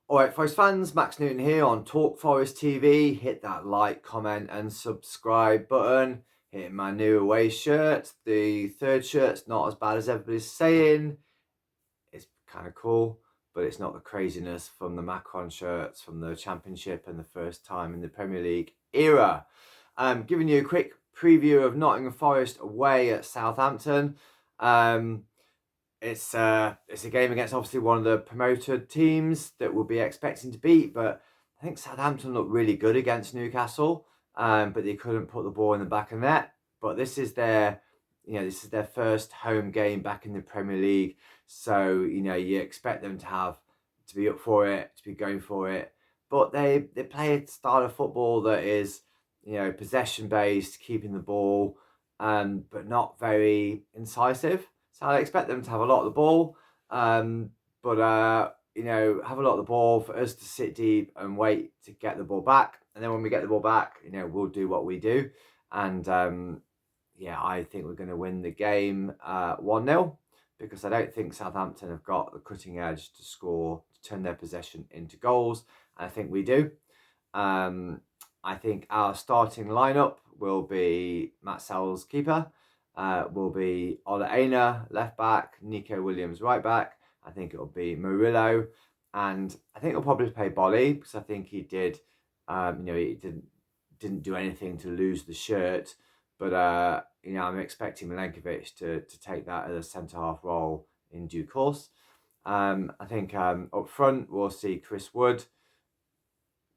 Alright, Forest fans, Max Newton here on Talk Forest TV. Hit that like, comment and subscribe button. Hit my new away shirt. The third shirt's not as bad as everybody's saying. It's kind of cool, but it's not the craziness from the Macron shirts from the Championship and the first time in the Premier League era. I'm giving you a quick preview of Nottingham Forest away at Southampton. It's a game against obviously one of the promoted teams that we'll be expecting to beat, but I think Southampton looked really good against Newcastle, but they couldn't put the ball in the back of the net. But this is their first home game back in the Premier League, so you expect them to be up for it, to be going for it. But they play a style of football that is possession based, keeping the ball, but not very incisive. So I expect them to have a lot of the ball, but have a lot of the ball for us to sit deep and wait to get the ball back. And then when we get the ball back, we'll do what we do. And I think we're going to win the game 1-0 because I don't think Southampton have got the cutting edge to score, to turn their possession into goals. And I think we do. I think our starting lineup will be Matt Sell's keeper. Will be Ola Aina, left back, Nico Williams, right back. I think it'll be Murillo, and I think he'll probably play Bolly because I think he did. He didn't do anything to lose the shirt, but I'm expecting Milenkovic to take that as a centre half role in due course. I think up front we'll see Chris Wood,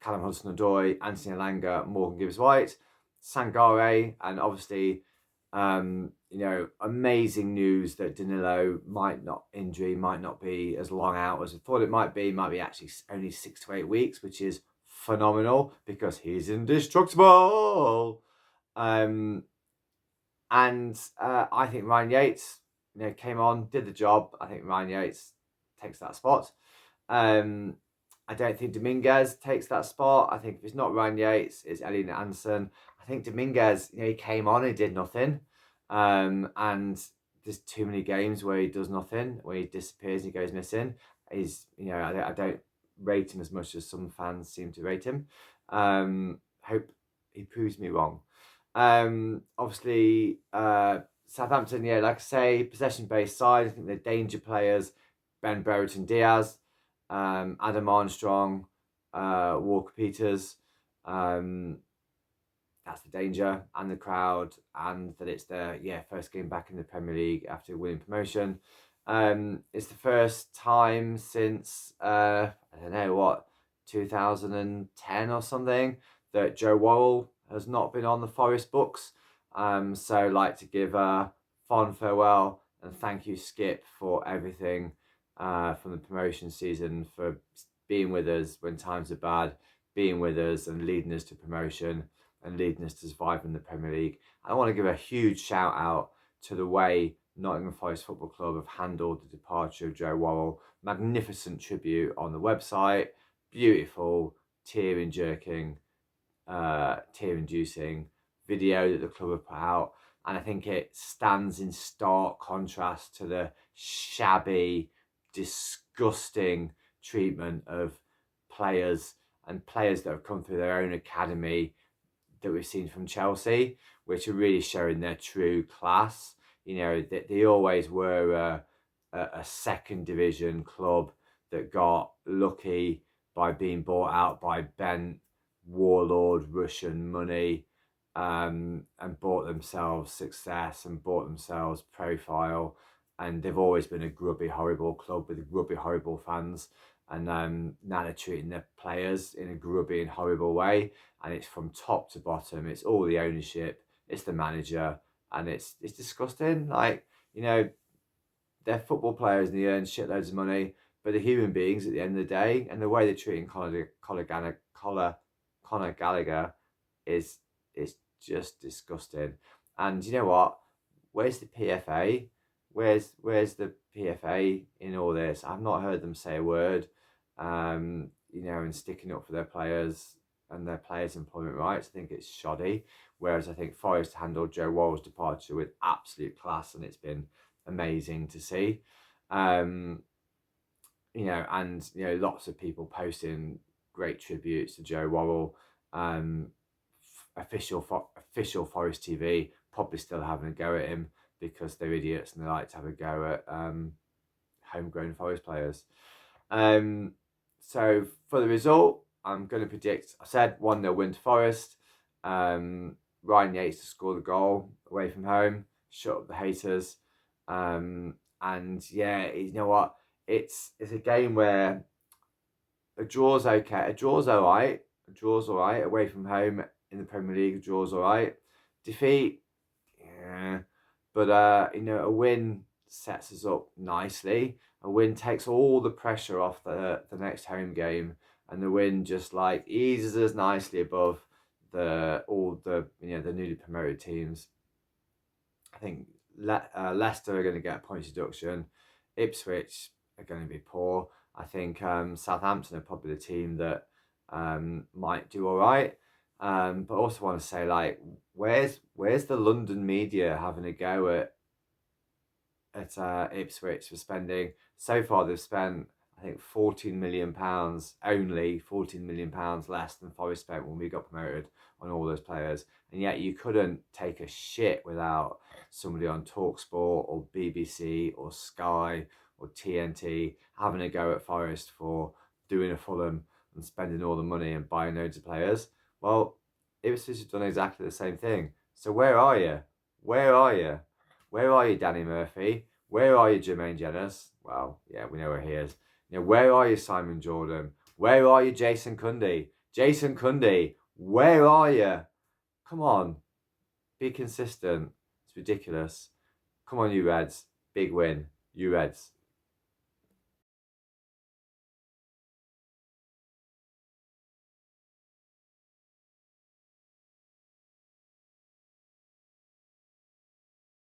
Callum Hudson-Odoi, Anthony Elanga, Morgan Gibbs-White, Sangare, and obviously. Amazing news that Danilo might not be as long out as I thought it might be actually only 6 to 8 weeks, which is phenomenal because he's indestructible. And I think Ryan Yates, came on, did the job. I think Ryan Yates takes that spot. I don't think Dominguez takes that spot. I think if it's not Ryan Yates, it's Elliot Anderson. I think Dominguez, he came on and did nothing. And there's too many games where he does nothing, where he disappears, he goes missing. I don't rate him as much as some fans seem to rate him. Hope he proves me wrong. Obviously, Southampton, like I say, possession-based side. I think they're danger players. Ben Brereton Diaz, Adam Armstrong, Walker Peters. That's the danger, and the crowd, and that it's their first game back in the Premier League after winning promotion. It's the first time since 2010 or something that Joe Worrell has not been on the Forest books. So I'd like to give a fond farewell and thank you, Skip, for everything from the promotion season, for being with us when times are bad, being with us and leading us to promotion and leading us to survive in the Premier League. I want to give a huge shout out to the way Nottingham Forest Football Club have handled the departure of Joe Worrell. Magnificent tribute on the website, beautiful, tear-inducing video that the club have put out, and I think it stands in stark contrast to the shabby, disgusting treatment of players that have come through their own academy that we've seen from Chelsea, which are really showing their true class. They always were a second division club that got lucky by being bought out by bent warlord Russian money, and bought themselves success and bought themselves profile. And they've always been a grubby, horrible club with grubby, horrible fans. And now they're treating their players in a grubby and horrible way. And it's from top to bottom. It's all the ownership. It's the manager. And it's disgusting. They're football players and they earn shitloads of money. But they're human beings at the end of the day. And the way they're treating Conor Gallagher is just disgusting. And you know what? Where's the PFA? Where's the PFA in all this? I've not heard them say a word. And sticking up for their players and their players' employment rights. I think it's shoddy. Whereas I think Forest handled Joe Worrell's departure with absolute class, and it's been amazing to see. and lots of people posting great tributes to Joe Worrell. Official Forest TV probably still having a go at him because they're idiots and they like to have a go at homegrown Forest players. So for the result, I'm going to predict. I said 1-0 win to Forest. Ryan Yates to score the goal away from home. Shut up the haters. And yeah, you know what? It's a game where a draw's okay. A draw's all right. A draw's all right. Away from home in the Premier League, a draw's all right. Defeat, yeah. But a win sets us up nicely. A win takes all the pressure off the next home game, and the win just like eases us nicely above all the newly promoted teams. I think Leicester are going to get a point deduction. Ipswich are going to be poor. I think Southampton are probably the team that might do all right. But I also want to say, like, where's the London media having a go at Ipswich for spending? So far, they've spent, I think, £14 million, only £14 million less than Forest spent when we got promoted on all those players. And yet you couldn't take a shit without somebody on TalkSport or BBC or Sky or TNT having a go at Forest for doing a Fulham and spending all the money and buying loads of players. Well, Ipswich have done exactly the same thing. So where are you? Where are you? Where are you, Danny Murphy? Where are you, Jermaine Jenas? Well, yeah, we know where he is. Where are you, Simon Jordan? Where are you, Jason Cundy? Jason Cundy, where are you? Come on, be consistent. It's ridiculous. Come on, you Reds. Big win. You Reds.